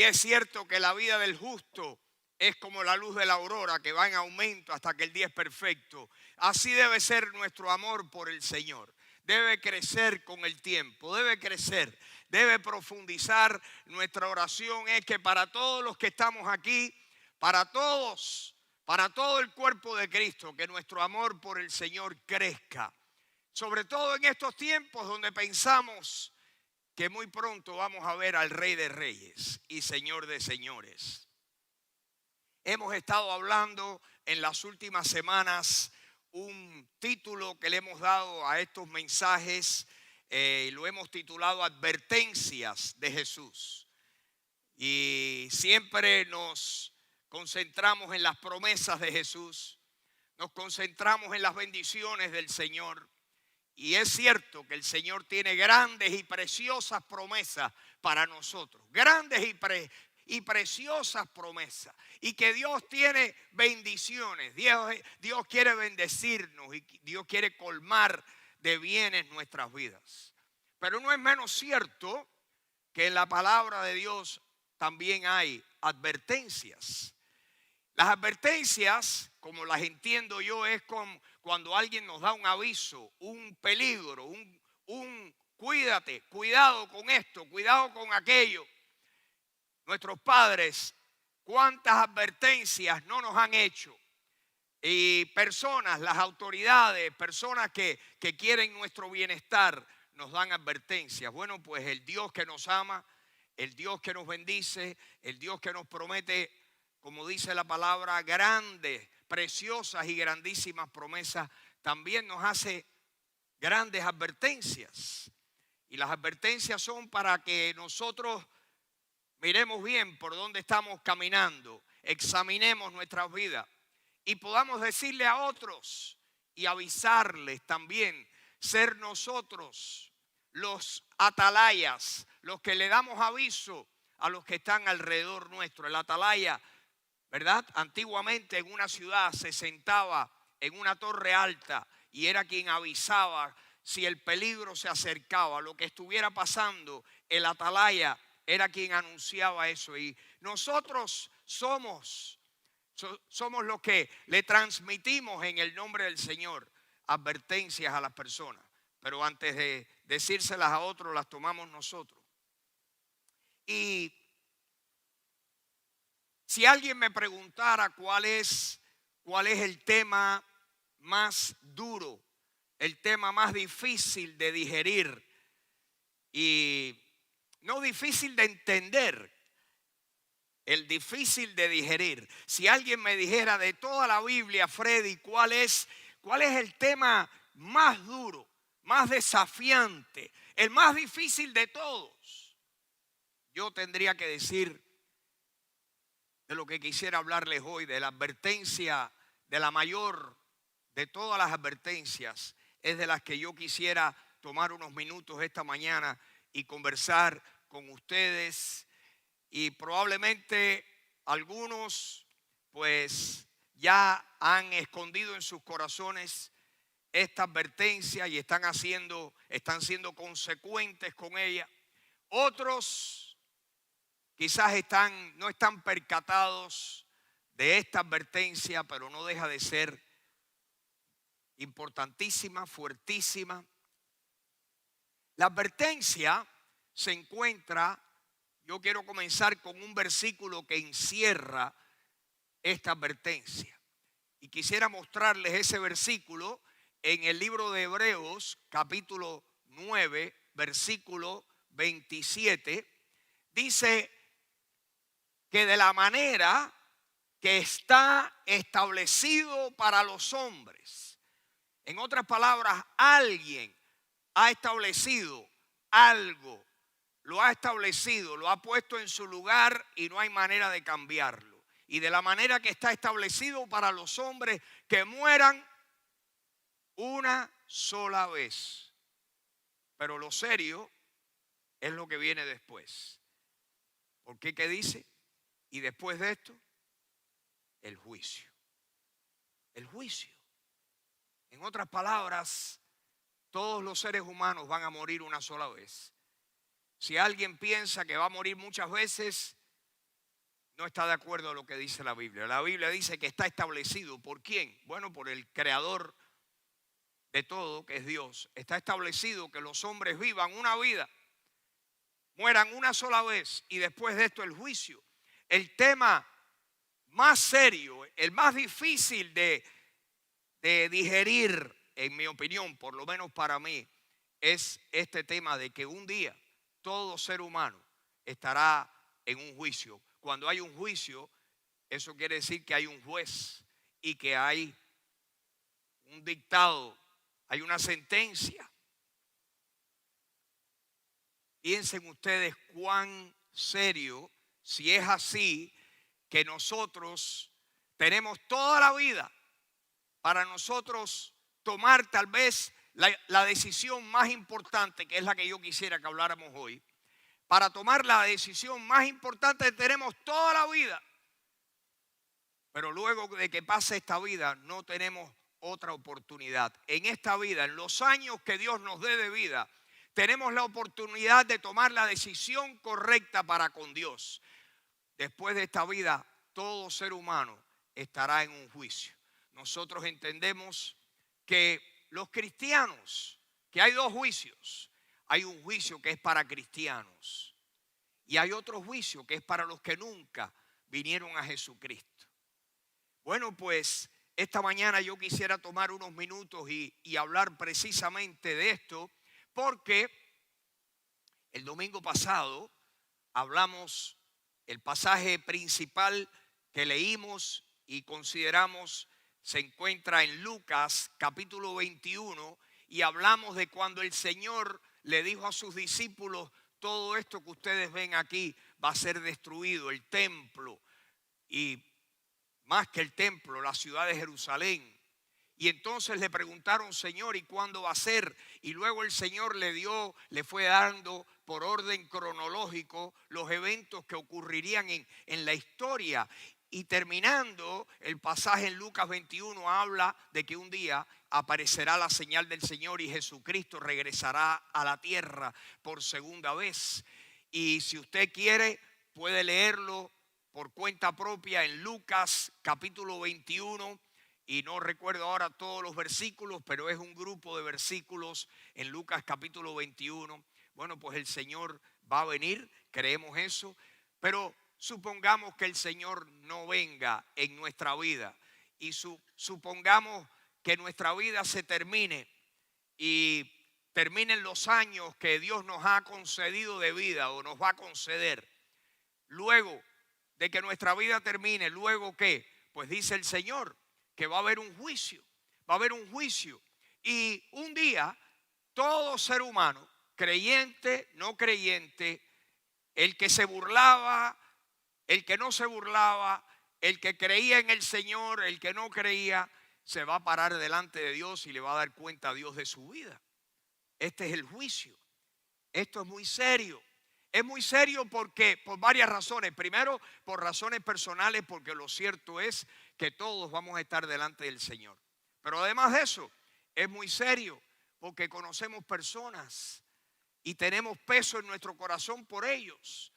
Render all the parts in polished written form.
es cierto que la vida del justo es como la luz de la aurora que va en aumento hasta que el día es perfecto. Así debe ser nuestro amor por el Señor. Debe crecer con el tiempo, debe crecer, debe profundizar. Nuestra oración es que para todos los que estamos aquí, para todos, para todo el cuerpo de Cristo, que nuestro amor por el Señor crezca. Sobre todo en estos tiempos donde pensamos que muy pronto vamos a ver al Rey de Reyes y Señor de Señores. Hemos estado hablando en las últimas semanas un título que le hemos dado a estos mensajes, lo hemos titulado Advertencias de Jesús. Y siempre nos concentramos en las promesas de Jesús, nos concentramos en las bendiciones del Señor. Y es cierto que el Señor tiene grandes y preciosas promesas para nosotros, grandes y preciosas promesas, y que Dios tiene bendiciones. Dios quiere bendecirnos y Dios quiere colmar de bienes nuestras vidas. Pero no es menos cierto que en la palabra de Dios también hay advertencias. Las advertencias, como las entiendo yo, es cuando alguien nos da un aviso, un peligro, un cuídate, cuidado con esto, cuidado con aquello. Nuestros padres, cuántas advertencias no nos han hecho. Y personas, las autoridades, personas que quieren nuestro bienestar, nos dan advertencias. Bueno, pues el Dios que nos ama, el Dios que nos bendice, el Dios que nos promete, como dice la palabra, grandes, preciosas y grandísimas promesas, también nos hace grandes advertencias. Y las advertencias son para que nosotros miremos bien por dónde estamos caminando, examinemos nuestras vidas y podamos decirle a otros y avisarles también, ser nosotros los atalayas, los que le damos aviso a los que están alrededor nuestro. El atalaya, ¿verdad? Antiguamente en una ciudad se sentaba en una torre alta y era quien avisaba si el peligro se acercaba, lo que estuviera pasando. El atalaya era quien anunciaba eso. Y nosotros somos los que le transmitimos en el nombre del Señor advertencias a las personas. Pero antes de decírselas a otros, las tomamos nosotros. Y si alguien me preguntara cuál es el tema más duro, el tema más difícil de digerir y no difícil de entender, el difícil de digerir. Si alguien me dijera de toda la Biblia, Freddy, ¿cuál es el tema más duro, más desafiante, el más difícil de todos? Yo tendría que decir de lo que quisiera hablarles hoy, de la advertencia, de la mayor de todas las advertencias, es de las que yo quisiera tomar unos minutos esta mañana y conversar con ustedes. Y probablemente algunos pues ya han escondido en sus corazones esta advertencia y están siendo consecuentes con ella. Otros quizás no están percatados de esta advertencia, pero no deja de ser importantísima, fuertísima. La advertencia se encuentra. Yo quiero comenzar con un versículo que encierra esta advertencia. Y quisiera mostrarles ese versículo en el libro de Hebreos, capítulo 9, versículo 27. Dice que de la manera que está establecido para los hombres. En otras palabras, alguien ha establecido algo. Lo ha establecido, lo ha puesto en su lugar y no hay manera de cambiarlo. Y de la manera que está establecido para los hombres que mueran una sola vez. Pero lo serio es lo que viene después. ¿Por qué? ¿Qué dice? Y después de esto, el juicio. El juicio. En otras palabras, todos los seres humanos van a morir una sola vez. Si alguien piensa que va a morir muchas veces, no está de acuerdo a lo que dice la Biblia. La Biblia dice que está establecido. ¿Por quién? Bueno, por el creador de todo, que es Dios. Está establecido que los hombres vivan una vida, mueran una sola vez y después de esto el juicio. El tema más serio, el más difícil de digerir, en mi opinión, por lo menos para mí, es este tema de que un día todo ser humano estará en un juicio. Cuando hay un juicio, eso quiere decir que hay un juez y que hay un dictado, hay una sentencia. Piensen ustedes cuán serio, si es así, que nosotros tenemos toda la vida para nosotros tomar tal vez la decisión más importante, que es la que yo quisiera que habláramos hoy. Para tomar la decisión más importante tenemos toda la vida, pero luego de que pase esta vida no tenemos otra oportunidad. En esta vida, en los años que Dios nos dé de vida, tenemos la oportunidad de tomar la decisión correcta para con Dios. Después de esta vida, todo ser humano estará en un juicio. Nosotros entendemos que los cristianos, que hay dos juicios. Hay un juicio que es para cristianos y hay otro juicio que es para los que nunca vinieron a Jesucristo. Bueno, pues esta mañana yo quisiera tomar unos minutos y hablar precisamente de esto, porque el domingo pasado hablamos, el pasaje principal que leímos y consideramos se encuentra en Lucas capítulo 21 y hablamos de cuando el Señor le dijo a sus discípulos: todo esto que ustedes ven aquí va a ser destruido, el templo y más que el templo, la ciudad de Jerusalén. Y entonces le preguntaron: Señor, ¿y cuándo va a ser? Y luego el Señor le fue dando por orden cronológico los eventos que ocurrirían en la historia. Y terminando el pasaje en Lucas 21 habla de que un día aparecerá la señal del Señor y Jesucristo regresará a la tierra por segunda vez. Y si usted quiere puede leerlo por cuenta propia en Lucas capítulo 21. Y no recuerdo ahora todos los versículos, pero es un grupo de versículos en Lucas capítulo 21. Bueno, pues el Señor va a venir, creemos eso, pero supongamos que el Señor no venga en nuestra vida y supongamos que nuestra vida se termine y terminen los años que Dios nos ha concedido de vida o nos va a conceder. Luego de que nuestra vida termine, ¿luego qué? Pues dice el Señor que va a haber un juicio, va a haber un juicio. Y un día todo ser humano, creyente, no creyente, el que se burlaba, el que no se burlaba, el que creía en el Señor, el que no creía, se va a parar delante de Dios y le va a dar cuenta a Dios de su vida. Este es el juicio. Esto es muy serio. Es muy serio porque por varias razones. Primero, por razones personales, porque lo cierto es que todos vamos a estar delante del Señor. Pero además de eso, es muy serio porque conocemos personas y tenemos peso en nuestro corazón por ellos.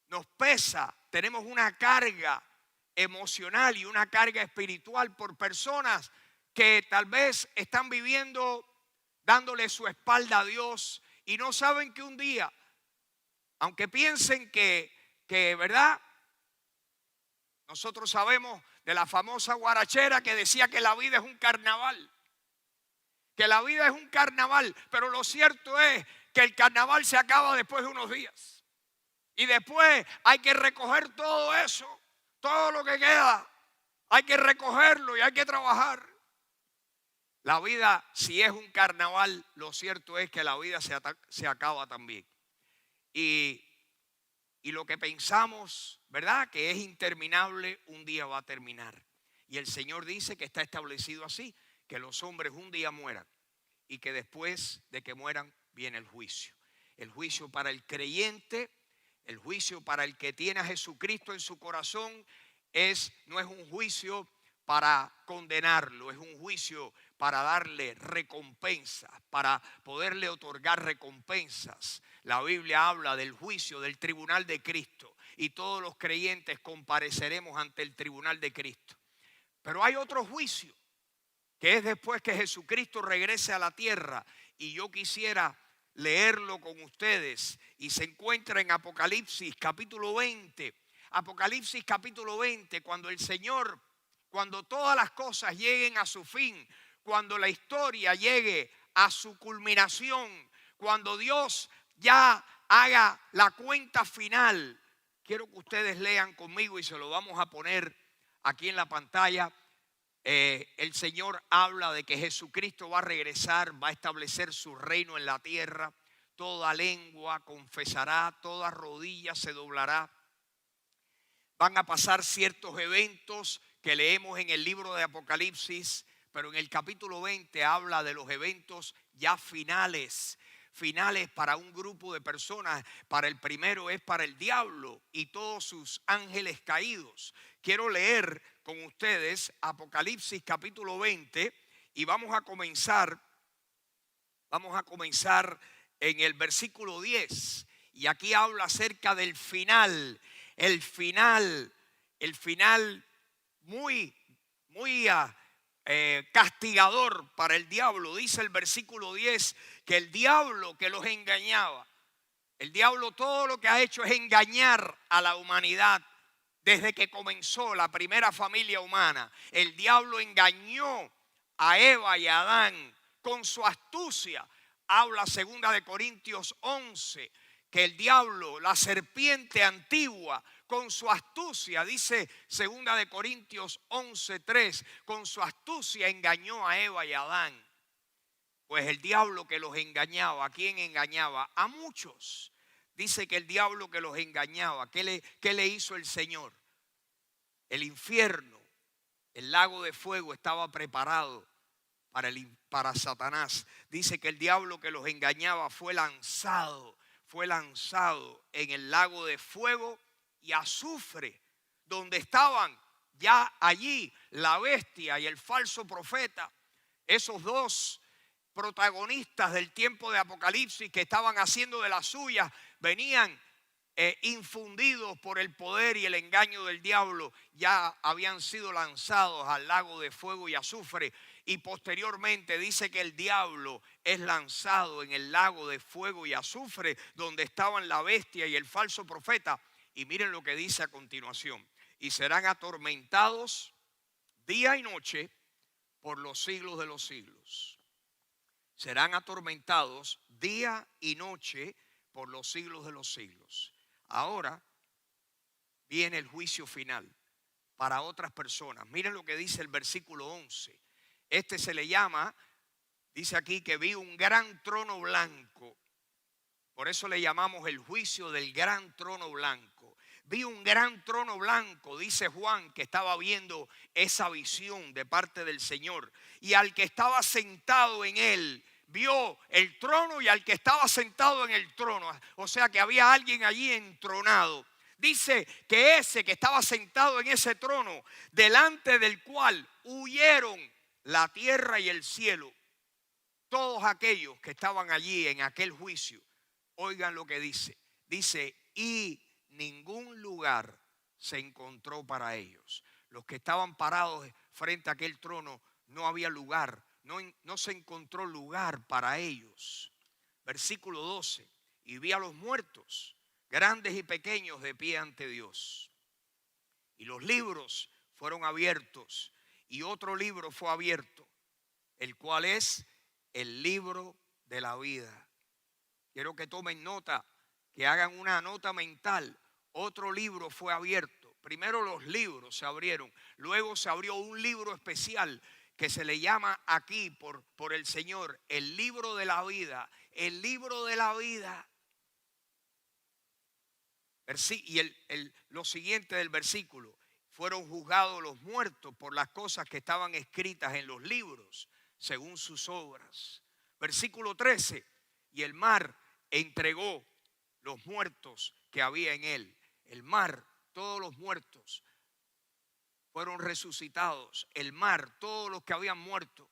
Nos pesa, tenemos una carga emocional y una carga espiritual por personas que tal vez están viviendo dándole su espalda a Dios y no saben que un día, aunque piensen que ¿verdad? Nosotros sabemos de la famosa guarachera que decía que la vida es un carnaval. Que la vida es un carnaval, pero lo cierto es que el carnaval se acaba después de unos días. Y después hay que recoger todo eso, todo lo que queda. Hay que recogerlo y hay que trabajar. La vida, si es un carnaval, lo cierto es que la vida se acaba también. Y lo que pensamos, ¿verdad?, que es interminable, un día va a terminar. Y el Señor dice que está establecido así, que los hombres un día mueran y que después de que mueran viene el juicio. El juicio para el creyente, el juicio para el que tiene a Jesucristo en su corazón no es un juicio para condenarlo, es un juicio para darle recompensas, para poderle otorgar recompensas. La Biblia habla del juicio, del tribunal de Cristo. y todos los creyentes compareceremos ante el tribunal de Cristo. Pero hay otro juicio, que es después que Jesucristo regrese a la tierra, y yo quisiera leerlo con ustedes, y se encuentra en Apocalipsis capítulo 20. Apocalipsis capítulo 20, cuando el Señor, cuando todas las cosas lleguen a su fin, cuando la historia llegue a su culminación, cuando Dios ya haga la cuenta final. Quiero que ustedes lean conmigo y se lo vamos a poner aquí en la pantalla. El Señor habla de que Jesucristo va a regresar, va a establecer su reino en la tierra. Toda lengua confesará, toda rodilla se doblará. Van a pasar ciertos eventos que leemos en el libro de Apocalipsis, pero en el capítulo 20 habla de los eventos ya finales para un grupo de personas. Para el primero es para el diablo y todos sus ángeles caídos. Quiero leer con ustedes Apocalipsis capítulo 20 y vamos a comenzar en el versículo 10. Y aquí habla acerca del final, el final muy castigador para el diablo. Dice el versículo 10 que el diablo que los engañaba, el diablo todo lo que ha hecho es engañar a la humanidad desde que comenzó la primera familia humana. El diablo engañó a Eva y a Adán con su astucia. Habla 2 de Corintios 11 que el diablo, la serpiente antigua, con su astucia, dice 2 de Corintios 11:3, con su astucia engañó a Eva y a Adán. Pues el diablo que los engañaba, ¿a quién engañaba? A muchos. Dice que el diablo que los engañaba, ¿qué le hizo el Señor? El infierno, el lago de fuego estaba preparado para Satanás. Dice que el diablo que los engañaba fue lanzado en el lago de fuego y azufre, donde estaban ya allí la bestia y el falso profeta, esos dos protagonistas del tiempo de Apocalipsis que estaban haciendo de las suyas, venían infundidos por el poder y el engaño del diablo, ya habían sido lanzados al lago de fuego y azufre. Y posteriormente dice que el diablo es lanzado en el lago de fuego y azufre, donde estaban la bestia y el falso profeta. Y miren lo que dice a continuación: y serán atormentados día y noche por los siglos de los siglos. Serán atormentados día y noche por los siglos de los siglos. Ahora viene el juicio final para otras personas. Miren lo que dice el versículo 11. Este se le llama, dice aquí que vi un gran trono blanco. Por eso le llamamos el juicio del gran trono blanco. Vi un gran trono blanco, dice Juan, que estaba viendo esa visión de parte del Señor. Y al que estaba sentado en él, vio el trono y al que estaba sentado en el trono. O sea que había alguien allí entronado. Dice que ese que estaba sentado en ese trono, delante del cual huyeron la tierra y el cielo, todos aquellos que estaban allí en aquel juicio. Oigan lo que dice. Dice, y ningún lugar se encontró para ellos. Los que estaban parados frente a aquel trono, no había lugar, no se encontró lugar para ellos. Versículo 12, y vi a los muertos, grandes y pequeños, de pie ante Dios. Y los libros fueron abiertos, y otro libro fue abierto, el cual es el libro de la vida. Quiero que tomen nota, que hagan una nota mental. Otro libro fue abierto. Primero los libros se abrieron, luego se abrió un libro especial que se le llama aquí por el Señor el libro de la vida. El libro de la vida. Y lo siguiente del versículo: fueron juzgados los muertos por las cosas que estaban escritas en los libros, según sus obras. Versículo 13, y el mar entregó los muertos que había en él. El mar, todos los muertos fueron resucitados. El mar, todos los que habían muerto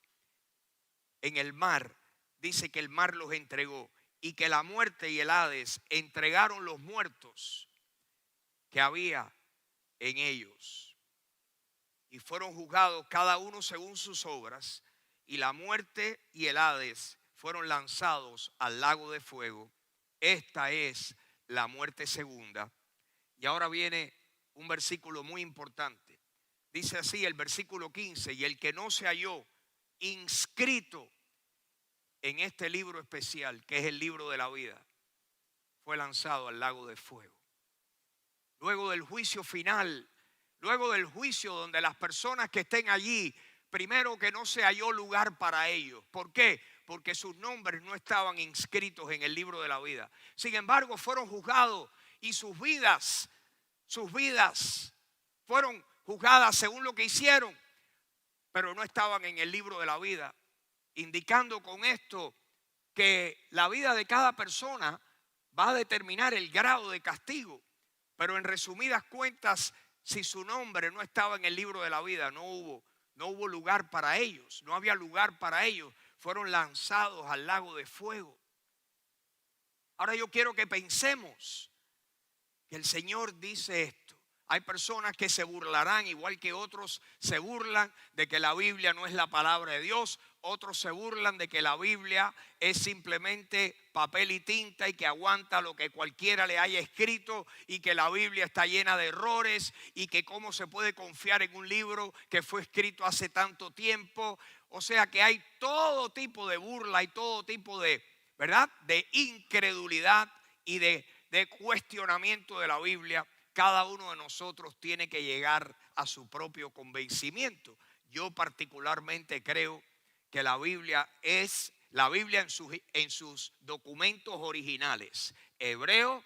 en el mar, dice que el mar los entregó. Y que la muerte y el Hades entregaron los muertos que había en ellos. Y fueron juzgados cada uno según sus obras, y la muerte y el Hades fueron lanzados al lago de fuego. Esta es la muerte segunda. Y ahora viene un versículo muy importante. Dice así el versículo 15: y el que no se halló inscrito en este libro especial, que es el libro de la vida, fue lanzado al lago de fuego. Luego del juicio final, luego del juicio donde las personas que estén allí, primero que no se halló lugar para ellos. ¿Por qué? Porque sus nombres no estaban inscritos en el libro de la vida. Sin embargo, fueron juzgados y sus vidas fueron juzgadas según lo que hicieron, pero no estaban en el libro de la vida, indicando con esto que la vida de cada persona va a determinar el grado de castigo. Pero en resumidas cuentas, si su nombre no estaba en el libro de la vida, no hubo lugar para ellos, no había lugar para ellos. Fueron lanzados al lago de fuego. Ahora yo quiero que pensemos que el Señor dice esto. Hay personas que se burlarán, igual que otros se burlan de que la Biblia no es la palabra de Dios. Otros se burlan de que la Biblia es simplemente papel y tinta y que aguanta lo que cualquiera le haya escrito, y que la Biblia está llena de errores, y que cómo se puede confiar en un libro que fue escrito hace tanto tiempo. O sea que hay todo tipo de burla y todo tipo de, ¿verdad?, de incredulidad y de cuestionamiento de la Biblia. Cada uno de nosotros tiene que llegar a su propio convencimiento. Yo particularmente creo que la Biblia en sus documentos originales, hebreo,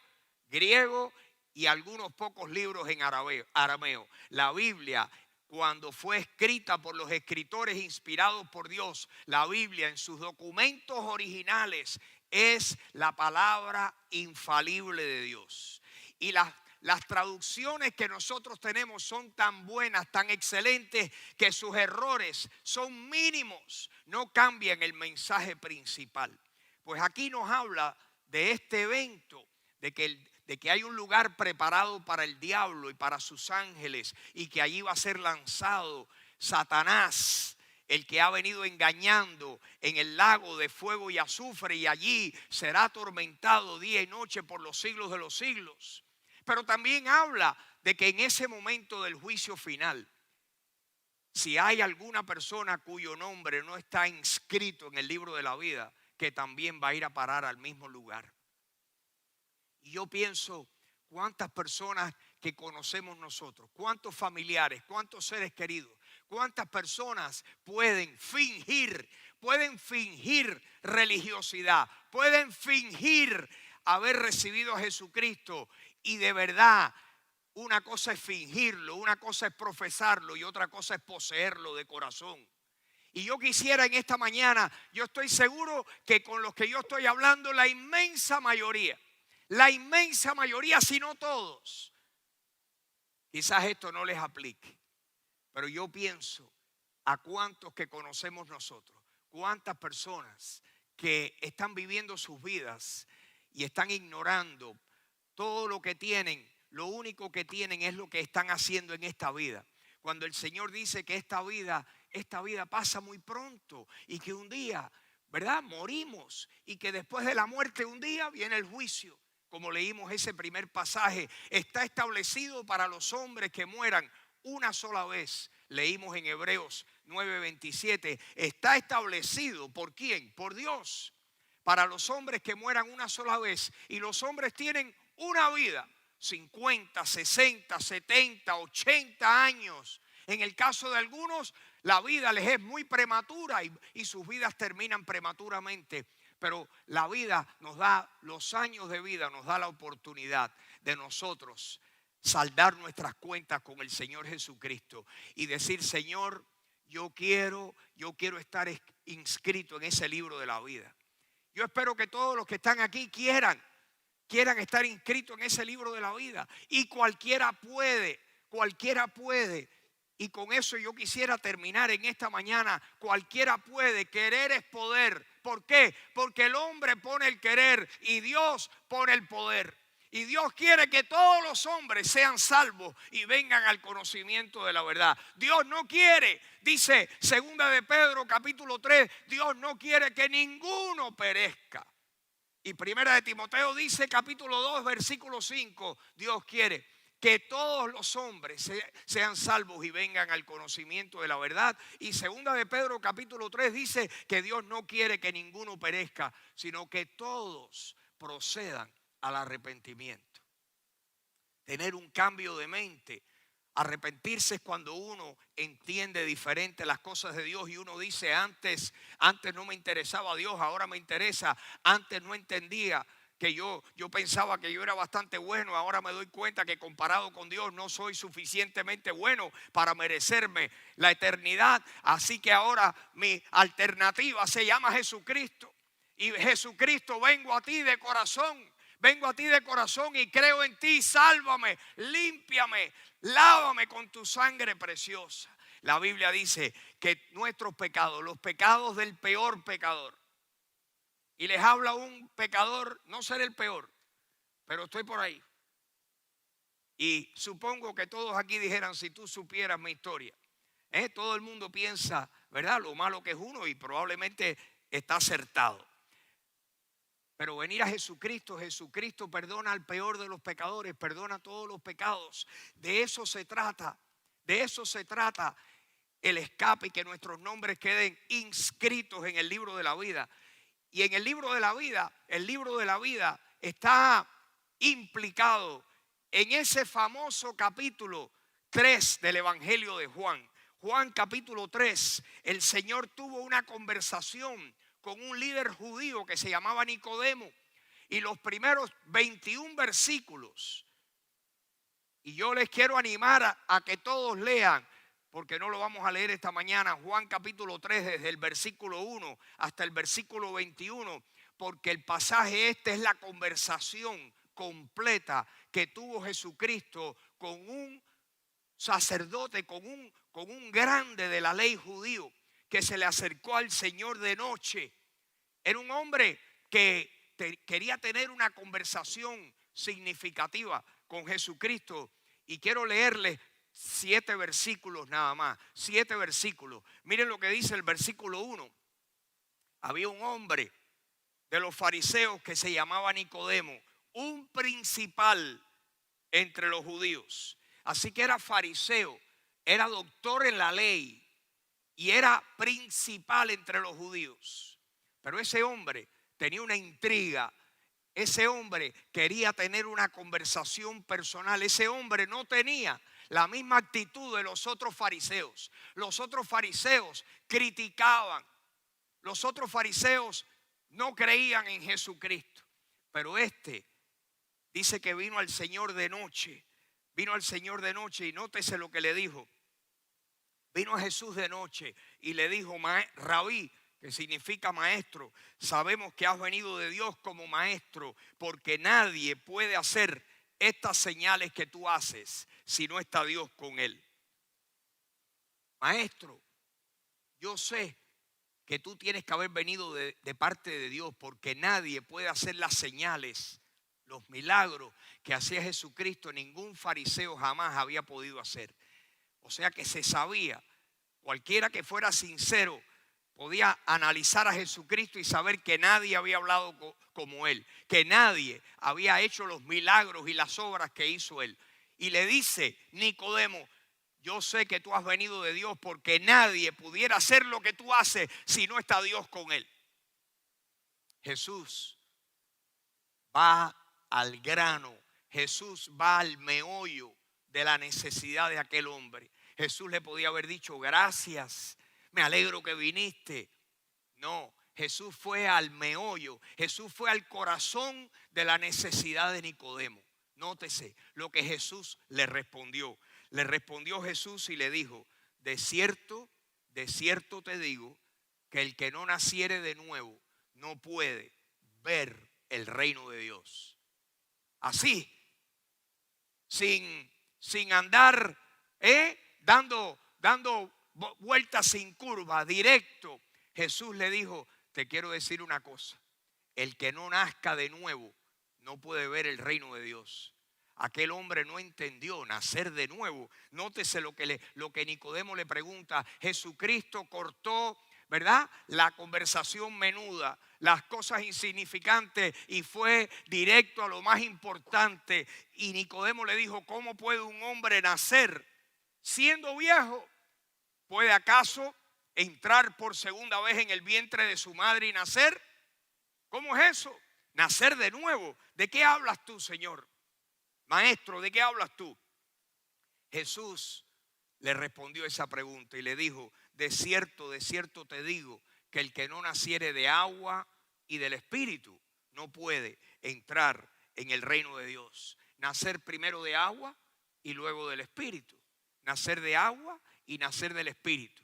griego y algunos pocos libros en arameo. La Biblia, cuando fue escrita por los escritores inspirados por Dios, la Biblia en sus documentos originales es la palabra infalible de Dios. Y las traducciones que nosotros tenemos son tan buenas, tan excelentes, que sus errores son mínimos, no cambian el mensaje principal. Pues aquí nos habla de este evento, de que hay un lugar preparado para el diablo y para sus ángeles, y que allí va a ser lanzado Satanás, el que ha venido engañando, en el lago de fuego y azufre, y allí será atormentado día y noche por los siglos de los siglos. Pero también habla de que en ese momento del juicio final, si hay alguna persona cuyo nombre no está inscrito en el libro de la vida, que también va a ir a parar al mismo lugar. Y yo pienso, ¿cuántas personas que conocemos nosotros, cuántos familiares, cuántos seres queridos, cuántas personas pueden fingir religiosidad, pueden fingir haber recibido a Jesucristo? Y de verdad, una cosa es fingirlo, una cosa es profesarlo y otra cosa es poseerlo de corazón. Y yo quisiera en esta mañana, yo estoy seguro que con los que yo estoy hablando, la inmensa mayoría, si no todos, quizás esto no les aplique. Pero yo pienso a cuántos que conocemos nosotros, cuántas personas que están viviendo sus vidas y están ignorando todo lo que tienen. Lo único que tienen es lo que están haciendo en esta vida. Cuando el Señor dice que esta vida pasa muy pronto, y que un día, ¿verdad?, morimos, y que después de la muerte un día viene el juicio. Como leímos ese primer pasaje, está establecido para los hombres que mueran una sola vez. Leímos en Hebreos 9:27, está establecido ¿por quién? Por Dios, para los hombres que mueran una sola vez. Y los hombres tienen una vida, 50, 60, 70, 80 años. En el caso de algunos, la vida les es muy prematura y sus vidas terminan prematuramente. Pero la vida nos da, los años de vida nos da la oportunidad de nosotros saldar nuestras cuentas con el Señor Jesucristo y decir: Señor, yo quiero estar inscrito en ese libro de la vida. Yo espero que todos los que están aquí quieran estar inscritos en ese libro de la vida. Y cualquiera puede. Y con eso yo quisiera terminar en esta mañana. Cualquiera puede. Querer es poder. ¿Por qué? Porque el hombre pone el querer y Dios pone el poder. Y Dios quiere que todos los hombres sean salvos y vengan al conocimiento de la verdad. Dios no quiere, dice 2 de Pedro capítulo 3, Dios no quiere que ninguno perezca. Y 1 de Timoteo dice capítulo 2 versículo 5, Dios quiere que todos los hombres sean salvos y vengan al conocimiento de la verdad. Y 2 de Pedro capítulo 3 dice que Dios no quiere que ninguno perezca, sino que todos procedan al arrepentimiento. Tener un cambio de mente. Arrepentirse es cuando uno entiende diferente las cosas de Dios y uno dice antes no me interesaba Dios, ahora me interesa. Antes no entendía que yo pensaba que yo era bastante bueno, ahora me doy cuenta que comparado con Dios no soy suficientemente bueno para merecerme la eternidad. Así que ahora mi alternativa se llama Jesucristo. Y Jesucristo, vengo a ti de corazón. Vengo a ti de corazón y creo en ti. Sálvame, límpiame, lávame con tu sangre preciosa. La Biblia dice que nuestros pecados, los pecados del peor pecador, y les habla un pecador, no seré el peor, pero estoy por ahí. Y supongo que todos aquí dijeran, si tú supieras mi historia. Todo el mundo piensa, ¿verdad?, lo malo que es uno y probablemente está acertado. Pero venir a Jesucristo, Jesucristo perdona al peor de los pecadores, perdona todos los pecados. De eso se trata, el escape y que nuestros nombres queden inscritos en el libro de la vida. Y en el libro de la vida está implicado en ese famoso capítulo 3 del Evangelio de Juan. Juan capítulo 3, el Señor tuvo una conversación con un líder judío que se llamaba Nicodemo. Y los primeros 21 versículos, y yo les quiero animar a que todos lean, porque no lo vamos a leer esta mañana, Juan capítulo 3 desde el versículo 1 hasta el versículo 21, porque el pasaje es la conversación completa que tuvo Jesucristo con un sacerdote, con un grande de la ley judío que se le acercó al Señor de noche. Era un hombre que quería tener una conversación significativa con Jesucristo. Y quiero leerles 7 versículos nada más. 7 versículos. Miren lo que dice el versículo 1. Había un hombre de los fariseos que se llamaba Nicodemo, un principal entre los judíos. Así que era fariseo, era doctor en la ley y era principal entre los judíos. Pero ese hombre tenía una intriga. Ese hombre quería tener una conversación personal. Ese hombre no tenía la misma actitud de los otros fariseos. Los otros fariseos criticaban. Los otros fariseos no creían en Jesucristo. Pero este dice que vino al Señor de noche. Vino al Señor de noche y nótese lo que le dijo. Vino a Jesús de noche y le dijo, Rabí, que significa maestro, sabemos que has venido de Dios como maestro, porque nadie puede hacer estas señales que tú haces si no está Dios con él. Maestro, yo sé que tú tienes que haber venido de parte de Dios, porque nadie puede hacer las señales, los milagros que hacía Jesucristo, ningún fariseo jamás había podido hacer. O sea que se sabía, cualquiera que fuera sincero podía analizar a Jesucristo y saber que nadie había hablado como él, que nadie había hecho los milagros y las obras que hizo él. Y le dice Nicodemo, yo sé que tú has venido de Dios, porque nadie pudiera hacer lo que tú haces si no está Dios con él. Jesús va al grano, Jesús va al meollo de la necesidad de aquel hombre. Jesús le podía haber dicho, gracias, me alegro que viniste. No, Jesús fue al meollo, Jesús fue al corazón de la necesidad de Nicodemo. Nótese lo que Jesús le respondió. Le respondió Jesús y le dijo, de cierto te digo, que el que no naciere de nuevo no puede ver el reino de Dios. Así, sin andar dando vueltas sin curva, directo, Jesús le dijo, te quiero decir una cosa, el que no nazca de nuevo no puede ver el reino de Dios. Aquel hombre no entendió nacer de nuevo. Nótese lo que Nicodemo le pregunta. Jesucristo cortó, ¿verdad?, la conversación menuda, las cosas insignificantes, y fue directo a lo más importante. Y Nicodemo le dijo: ¿cómo puede un hombre nacer siendo viejo? ¿Puede acaso entrar por segunda vez en el vientre de su madre y nacer? ¿Cómo es eso? Nacer de nuevo. ¿De qué hablas tú, Señor? Maestro, ¿de qué hablas tú? Jesús le respondió esa pregunta y le dijo: de cierto te digo, que el que no naciere de agua y del Espíritu no puede entrar en el reino de Dios. Nacer primero de agua y luego del Espíritu. Nacer de agua y nacer del Espíritu.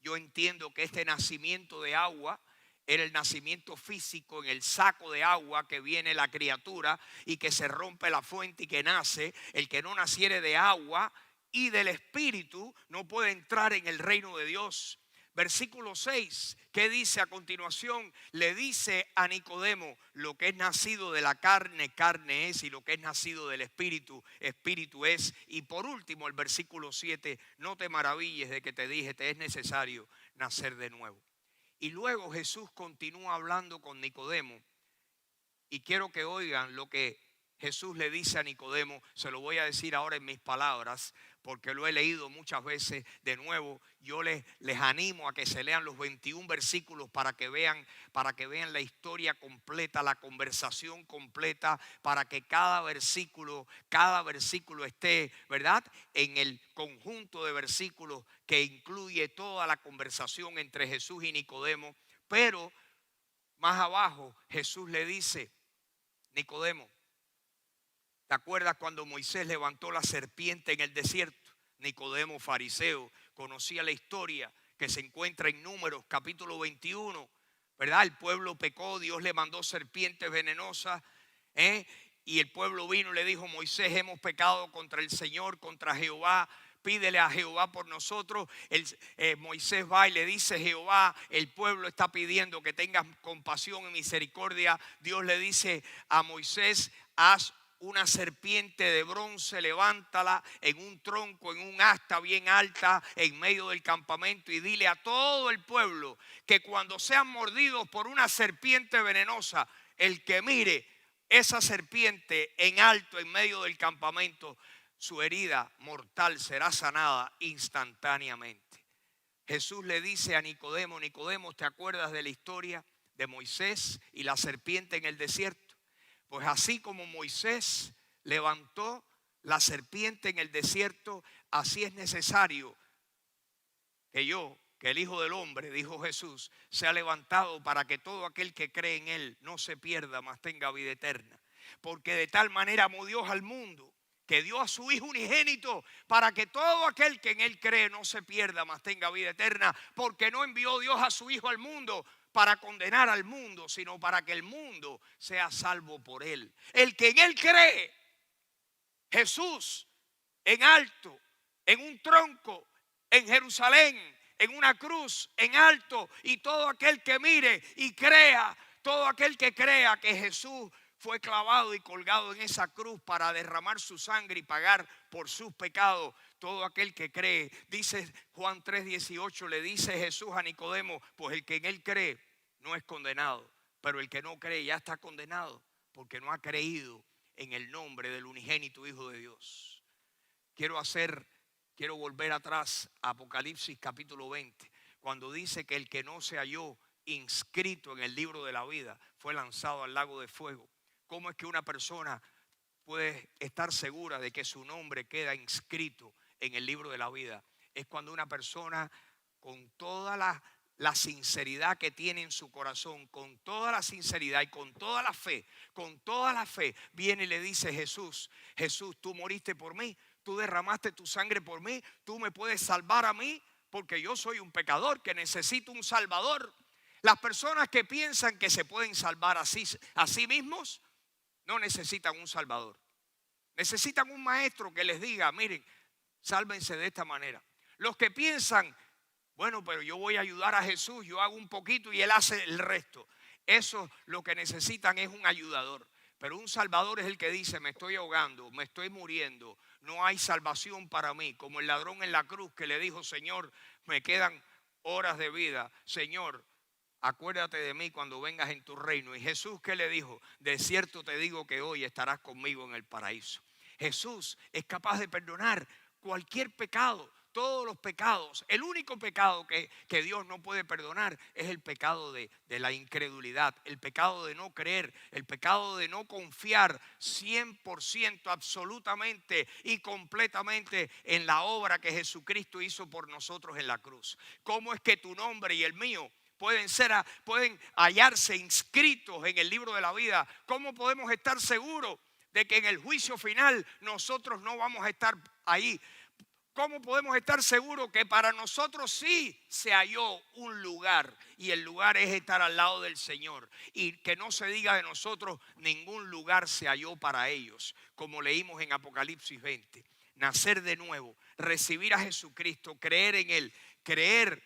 Yo entiendo que este nacimiento de agua era el nacimiento físico en el saco de agua que viene la criatura y que se rompe la fuente y que nace. El que no naciere de agua y del Espíritu no puede entrar en el reino de Dios. Versículo 6, ¿qué dice a continuación? Le dice a Nicodemo: lo que es nacido de la carne, carne es, y lo que es nacido del Espíritu, Espíritu es. Y por último, el versículo 7, no te maravilles de que te dije, te es necesario nacer de nuevo. Y luego Jesús continúa hablando con Nicodemo, y quiero que oigan lo que Jesús le dice a Nicodemo. Se lo voy a decir ahora en mis palabras, porque lo he leído muchas veces. De nuevo, yo les animo a que se lean los 21 versículos para que vean la historia completa, la conversación completa, para que cada versículo esté, ¿verdad?, en el conjunto de versículos que incluye toda la conversación entre Jesús y Nicodemo. Pero más abajo Jesús le dice: Nicodemo, ¿te acuerdas cuando Moisés levantó la serpiente en el desierto? Nicodemo, fariseo, conocía la historia que se encuentra en Números capítulo 21, ¿verdad? El pueblo pecó, Dios le mandó serpientes venenosas, y el pueblo vino y le dijo: Moisés, hemos pecado contra el Señor, contra Jehová. Pídele a Jehová por nosotros. Moisés va y le dice: Jehová, el pueblo está pidiendo que tengas compasión y misericordia. Dios le dice a Moisés: haz una serpiente de bronce, levántala en un tronco, en un asta bien alta, en medio del campamento, y dile a todo el pueblo que cuando sean mordidos por una serpiente venenosa, el que mire esa serpiente en alto en medio del campamento, su herida mortal será sanada instantáneamente. Jesús le dice a Nicodemo: Nicodemo, ¿te acuerdas de la historia de Moisés y la serpiente en el desierto? Pues así como Moisés levantó la serpiente en el desierto, así es necesario que el Hijo del Hombre, dijo Jesús, sea levantado, para que todo aquel que cree en Él no se pierda, mas tenga vida eterna. Porque de tal manera amó Dios al mundo, que dio a su Hijo unigénito, para que todo aquel que en Él cree no se pierda, mas tenga vida eterna. Porque no envió Dios a su Hijo al mundo para condenar al mundo, sino para que el mundo sea salvo por Él. El que en Él cree, Jesús en alto, en un tronco, en Jerusalén, en una cruz, en alto, y todo aquel que mire y crea, todo aquel que crea que Jesús fue clavado y colgado en esa cruz para derramar su sangre y pagar por sus pecados, todo aquel que cree. Dice Juan 3:18, le dice Jesús a Nicodemo: pues el que en Él cree no es condenado, pero el que no cree ya está condenado, porque no ha creído en el nombre del unigénito Hijo de Dios. Quiero volver atrás a Apocalipsis capítulo 20, cuando dice que el que no se halló inscrito en el libro de la vida fue lanzado al lago de fuego. ¿Cómo es que una persona puede estar segura de que su nombre queda inscrito en el libro de la vida? Es cuando una persona, con toda la sinceridad que tiene en su corazón, con toda la sinceridad y con toda la fe, viene y le dice: Jesús, tú moriste por mí, tú derramaste tu sangre por mí, tú me puedes salvar a mí, porque yo soy un pecador que necesito un salvador. Las personas que piensan que se pueden salvar a sí mismos, no necesitan un salvador. Necesitan un maestro que les diga: miren, sálvense de esta manera. Los que piensan: bueno, pero yo voy a ayudar a Jesús, yo hago un poquito y Él hace el resto. Eso lo que necesitan es un ayudador. Pero un salvador es el que dice, me estoy ahogando, me estoy muriendo, no hay salvación para mí. Como el ladrón en la cruz que le dijo, Señor, me quedan horas de vida. Señor, acuérdate de mí cuando vengas en tu reino. Y Jesús, ¿qué le dijo? De cierto te digo que hoy estarás conmigo en el paraíso. Jesús es capaz de perdonar cualquier pecado, todos los pecados. El único pecado que Dios no puede perdonar es el pecado de la incredulidad, el pecado de no creer, el pecado de no confiar 100% absolutamente y completamente en la obra que Jesucristo hizo por nosotros en la cruz. ¿Cómo es que tu nombre y el mío pueden hallarse inscritos en el libro de la vida? ¿Cómo podemos estar seguros de que en el juicio final nosotros no vamos a estar ahí? ¿Cómo podemos estar seguros que para nosotros sí se halló un lugar? Y el lugar es estar al lado del Señor. Y que no se diga de nosotros, ningún lugar se halló para ellos. Como leímos en Apocalipsis 20. Nacer de nuevo, recibir a Jesucristo, creer en Él, creer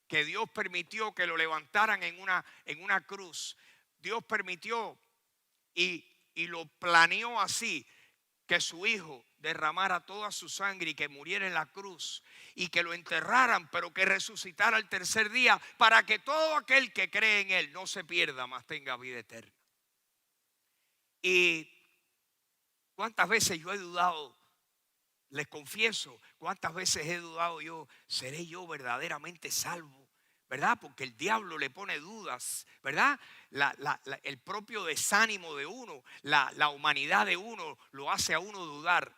que Dios permitió que lo levantaran en una cruz. Dios permitió y lo planeó así, que su Hijo derramara toda su sangre y que muriera en la cruz y que lo enterraran, pero que resucitara el tercer día para que todo aquel que cree en Él no se pierda, mas tenga vida eterna. Y cuántas veces yo he dudado, les confieso, cuántas veces he dudado yo, ¿seré yo verdaderamente salvo? ¿Verdad? Porque el diablo le pone dudas, ¿verdad? El propio desánimo de uno, la humanidad de uno lo hace a uno dudar.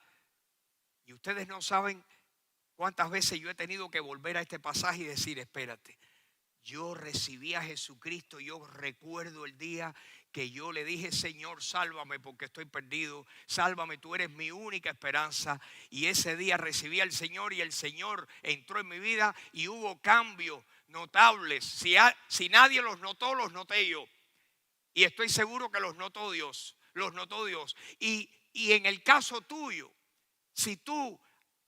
Y ustedes no saben cuántas veces yo he tenido que volver a este pasaje y decir, espérate, yo recibí a Jesucristo, yo recuerdo el día que yo le dije, Señor, sálvame porque estoy perdido, sálvame, tú eres mi única esperanza. Y ese día recibí al Señor y el Señor entró en mi vida y hubo cambios notables. Si nadie los notó, los noté yo. Y estoy seguro que los notó Dios, los notó Dios. Y en el caso tuyo, si tú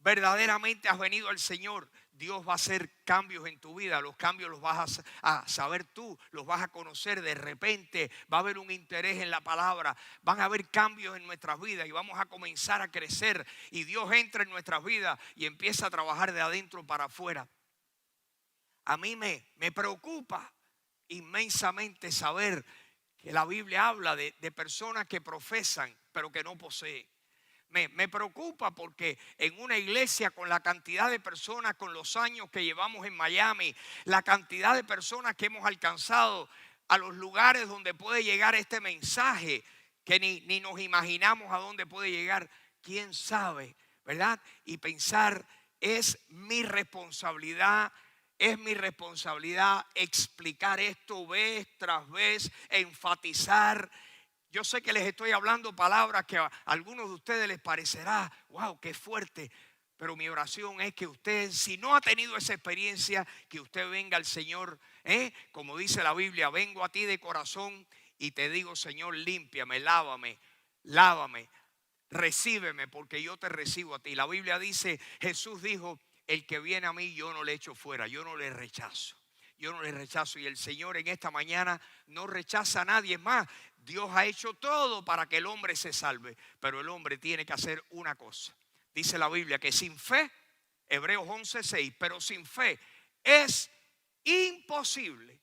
verdaderamente has venido al Señor, Dios va a hacer cambios en tu vida. Los cambios los vas a saber tú, los vas a conocer. De repente va a haber un interés en la palabra, van a haber cambios en nuestras vidas y vamos a comenzar a crecer. Y Dios entra en nuestras vidas y empieza a trabajar de adentro para afuera. A mí me preocupa inmensamente saber que la Biblia habla de personas que profesan pero que no poseen. Me preocupa porque en una iglesia con la cantidad de personas, con los años que llevamos en Miami, la cantidad de personas que hemos alcanzado a los lugares donde puede llegar este mensaje, que ni nos imaginamos a dónde puede llegar, quién sabe, ¿verdad? Y pensar, es mi responsabilidad explicar esto vez tras vez, enfatizar. Yo sé que les estoy hablando palabras que a algunos de ustedes les parecerá, wow, qué fuerte. Pero mi oración es que usted, si no ha tenido esa experiencia, que usted venga al Señor, como dice la Biblia, vengo a ti de corazón y te digo, Señor, límpiame, lávame, recíbeme porque yo te recibo a ti. La Biblia dice, Jesús dijo, el que viene a mí yo no le echo fuera, yo no le rechazo. Yo no le rechazo y el Señor en esta mañana no rechaza a nadie más. Dios ha hecho todo para que el hombre se salve, pero el hombre tiene que hacer una cosa. Dice la Biblia que sin fe, Hebreos 11:6, pero sin fe es imposible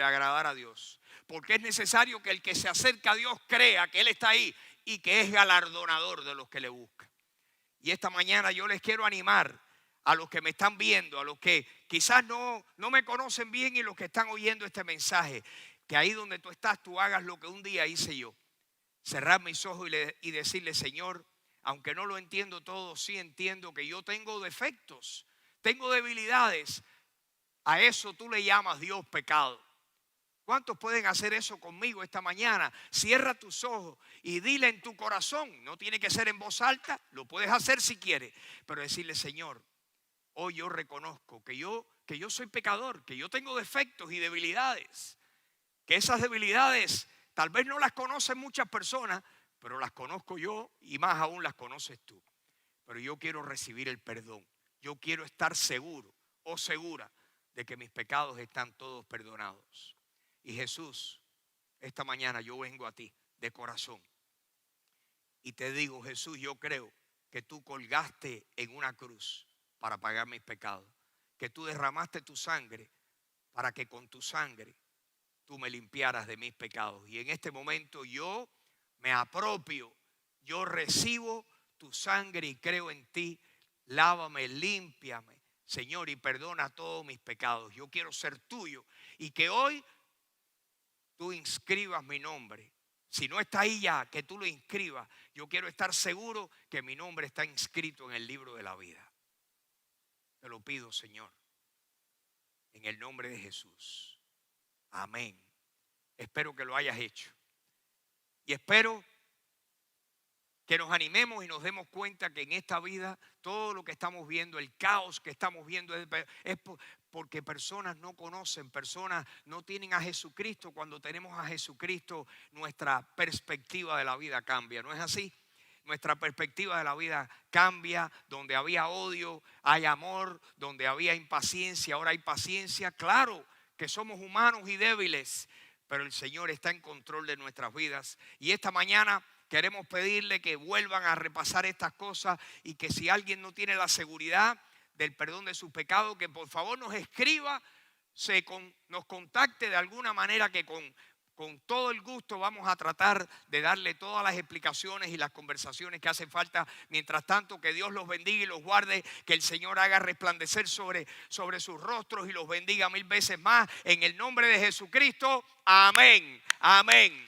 agradar a Dios. Porque es necesario que el que se acerca a Dios crea que Él está ahí y que es galardonador de los que le buscan. Y esta mañana yo les quiero animar a los que me están viendo, a los que quizás no me conocen bien y los que están oyendo este mensaje, que ahí donde tú estás, tú hagas lo que un día hice yo. Cerrar mis ojos y decirle, Señor, aunque no lo entiendo todo, sí entiendo que yo tengo defectos, tengo debilidades. A eso tú le llamas, Dios, pecado. ¿Cuántos pueden hacer eso conmigo esta mañana? Cierra tus ojos y dile en tu corazón, no tiene que ser en voz alta, lo puedes hacer si quieres, pero decirle, Señor, hoy yo reconozco que yo soy pecador, que yo tengo defectos y debilidades, que esas debilidades tal vez no las conocen muchas personas, pero las conozco yo y más aún las conoces tú. Pero yo quiero recibir el perdón, yo quiero estar seguro o segura de que mis pecados están todos perdonados. Y Jesús, esta mañana yo vengo a ti de corazón. Y te digo, Jesús, yo creo que tú colgaste en una cruz para pagar mis pecados, que tú derramaste tu sangre para que con tu sangre tú me limpiaras de mis pecados. Y en este momento yo me apropio, yo recibo tu sangre y creo en ti. Lávame, límpiame, Señor, y perdona todos mis pecados. Yo quiero ser tuyo y que hoy tú inscribas mi nombre. Si no está ahí ya, que tú lo inscribas. Yo quiero estar seguro que mi nombre está inscrito en el libro de la vida. Te lo pido, Señor, en el nombre de Jesús. Amén. Espero que lo hayas hecho. Y espero que nos animemos y nos demos cuenta que en esta vida todo lo que estamos viendo, el caos que estamos viendo es porque personas no conocen, personas no tienen a Jesucristo. Cuando tenemos a Jesucristo, nuestra perspectiva de la vida cambia, ¿no es así? Nuestra perspectiva de la vida cambia. Donde había odio, hay amor. Donde había impaciencia, ahora hay paciencia. Claro que somos humanos y débiles, pero el Señor está en control de nuestras vidas. Y esta mañana queremos pedirle que vuelvan a repasar estas cosas y que si alguien no tiene la seguridad del perdón de sus pecados, que por favor nos escriba, nos contacte de alguna manera, que con todo el gusto vamos a tratar de darle todas las explicaciones y las conversaciones que hacen falta. Mientras tanto, que Dios los bendiga y los guarde, que el Señor haga resplandecer sobre sus rostros y los bendiga 1000 veces más. En el nombre de Jesucristo, amén, amén.